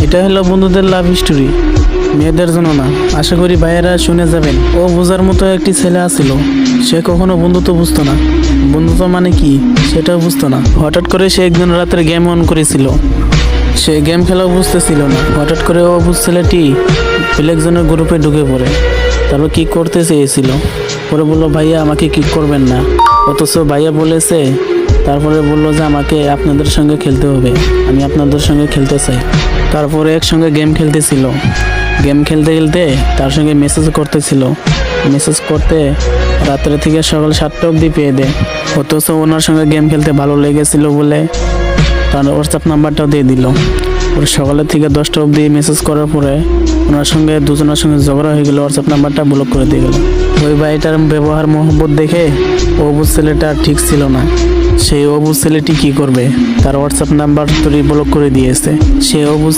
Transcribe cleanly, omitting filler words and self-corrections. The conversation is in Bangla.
এটা হলো বন্ধুদের লাভ স্টোরি, মেয়েদের জন্য না। আশা করি ভাইয়েরা শুনে যাবেন। ও বোঝার মতো একটি ছেলে আছিল, সে কখনো বন্ধুত্ব বুঝতো না, বন্ধুত্ব মানে কি সেটাও বুঝতো না। হঠাৎ করে সে একদিন রাতের গেম অন করেছিল, সে গেম খেলাও বুঝতেছিল না। হঠাৎ করে ও ছেলেটি একজনের গ্রুপে ঢুকে পড়ে। তারপর কি করতে চেয়েছিল, পরে বললো ভাইয়া আমাকে কিক করবেন না, অথচ ভাইয়া বলেছে। তারপরে বললো যে আমাকে আপনাদের সঙ্গে খেলতে হবে, আমি আপনাদের সঙ্গে খেলতে চাই। তারপরে একসঙ্গে গেম খেলতেছিল, গেম খেলতে খেলতে তার সঙ্গে মেসেজ করতেছিল, মেসেজ করতে রাত্রে থেকে সকাল 7টা অবধি পেয়ে দেয়। অথচ ওনার সঙ্গে গেম খেলতে ভালো লেগেছিল বলে তার হোয়াটসঅ্যাপ নাম্বারটাও দিয়ে দিল। ওর সকালের থেকে 10টা অবধি মেসেজ করার পরে ওনার সঙ্গে দুজনের সঙ্গে ঝগড়া হয়ে গেল, হোয়াটসঅ্যাপ নাম্বারটা ব্লক করে দিয়ে গেল। ওই ভাইটার ব্যবহার মহব্বত দেখে অবুজ ছেলেটা ঠিক ছিল না। সেই অবুজ ছেলেটি কি করবে, তার হোয়াটসঅ্যাপ নাম্বার তো ব্লক করে দিয়েছে। সে অবুজ